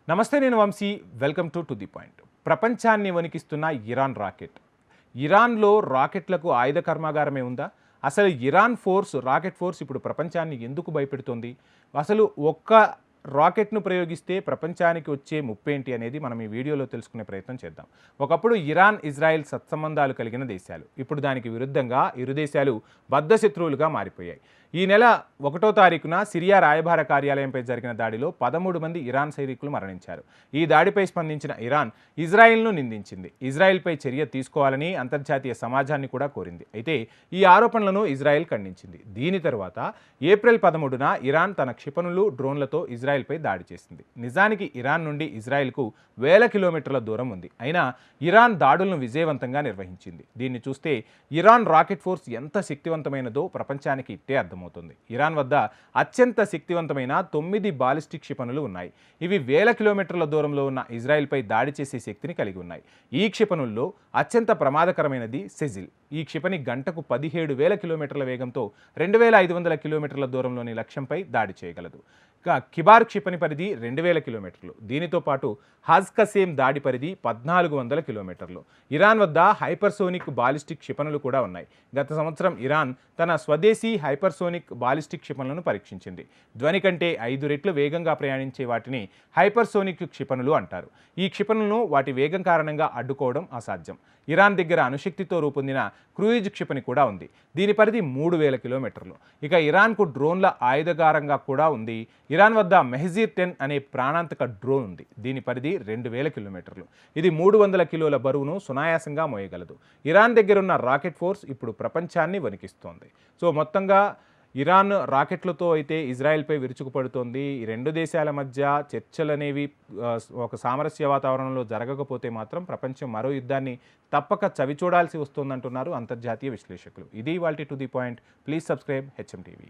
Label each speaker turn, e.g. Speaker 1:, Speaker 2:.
Speaker 1: నమస్తే, నేను Vamshi. Welcome to the point. ప్రపంచాన్ని వణికిస్తున్న ఇరాన్ రాకెట్. ఇరాన్లో రాకెట్లకు ఆయుధ కర్మాగారమే ఉందా? అసలు ఇరాన్ రాకెట్ ఫోర్స్ ఇప్పుడు ప్రపంచాన్ని ఎందుకు భయపెడుతోంది? అసలు ఒక్క రాకెట్ను ప్రయోగిస్తే ప్రపంచానికి వచ్చే ముప్పేంటి అనేది మనం ఈ వీడియోలో తెలుసుకునే ప్రయత్నం చేద్దాం. ఒకప్పుడు ఇరాన్, ఇజ్రాయెల్ సత్సంబంధాలు కలిగిన దేశాలు. ఇప్పుడు దానికి విరుద్ధంగా ఇరు దేశాలు బద్ధశత్రువులుగా మారిపోయాయి. ఈ నెల 1వ తారీఖున సిరియా రాయబార కార్యాలయంపై జరిగిన దాడిలో 13 మంది ఇరాన్ సైనికులు మరణించారు. ఈ దాడిపై స్పందించిన ఇరాన్ ఇజ్రాయెల్ను నిందించింది. ఇజ్రాయెల్పై చర్య తీసుకోవాలని అంతర్జాతీయ సమాజాన్ని కూడా కోరింది. అయితే ఈ ఆరోపణలను ఇజ్రాయెల్ ఖండించింది. దీని తర్వాత ఏప్రిల్ 13న ఇరాన్ తన క్షిపణులు, డ్రోన్లతో ఇజ్రాయెల్పై దాడి చేసింది. నిజానికి ఇరాన్ నుండి ఇజ్రాయెల్కు వేల కిలోమీటర్ల దూరం ఉంది. అయినా ఇరాన్ దాడులను విజయవంతంగా నిర్వహించింది. దీన్ని చూస్తే ఇరాన్ రాకెట్ ఫోర్స్ ఎంత శక్తివంతమైనదో ప్రపంచానికి ఇట్టే అర్థమవుతుంది. ఇరాన్ వద్ద అత్యంత శక్తివంతమైన 9 బాలిస్టిక్ క్షిపణులు ఉన్నాయి. ఇవి వేల కిలోమీటర్ల దూరంలో ఉన్న ఇజ్రాయెల్పై దాడి చేసే శక్తిని కలిగి ఉన్నాయి. ఈ క్షిపణుల్లో అత్యంత ప్రమాదకరమైనది సెజిల్. ఈ క్షిపణి గంటకు 17,000 కిలోమీటర్ల వేగంతో 2,500 కిలోమీటర్ల దూరంలోని లక్ష్యంపై దాడి చేయగలదు. కిబార్ క్షిపణి పరిధి 2,000 కిలోమీటర్లు. దీనితో పాటు హజ్ కసేమ్ దాడి పరిధి 1,400 కిలోమీటర్లు. ఇరాన్ వద్ద హైపర్సోనిక్ బాలిస్టిక్ క్షిపణులు కూడా ఉన్నాయి. గత సంవత్సరం ఇరాన్ తన స్వదేశీ హైపర్సోనిక్ బాలిస్టిక్ క్షిపణులను పరీక్షించింది. ధ్వని కంటే 5 రెట్లు వేగంగా ప్రయాణించే వాటిని హైపర్సోనిక్ క్షిపణులు అంటారు. ఈ క్షిపణులను వాటి వేగం కారణంగా అడ్డుకోవడం అసాధ్యం. ఇరాన్ దగ్గర అణుశక్తితో రూపొందిన క్రూయిజ్ క్షిపణి కూడా ఉంది. దీని పరిధి 3,000 కిలోమీటర్లు. ఇక ఇరాన్కు డ్రోన్ల ఆయుధగారంగా కూడా ఉంది. ఇరాన్ వద్ద మెహజీర్ 10 అనే ప్రాణాంతక డ్రోన్ ఉంది. దీని పరిధి 2,000 కిలోమీటర్లు. ఇది 300 కిలోల బరువును సునాయాసంగా మోయగలదు. ఇరాన్ దగ్గరున్న రాకెట్ ఫోర్స్ ఇప్పుడు ప్రపంచాన్ని వణికిస్తోంది. సో మొత్తంగా ఇరాన్ రాకెట్లతో అయితే ఇజ్రాయెల్పై విరుచుకుపడుతోంది. ఈ రెండు దేశాల మధ్య చర్చలు అనేవి ఒక సామరస్య వాతావరణంలో జరగకపోతే మాత్రం ప్రపంచం మరో యుద్ధాన్ని తప్పక చవిచూడాల్సి వస్తుందంటున్నారు అంతర్జాతీయ విశ్లేషకులు. ఇది ఇవాల్టి to the point. Please subscribe HM TV.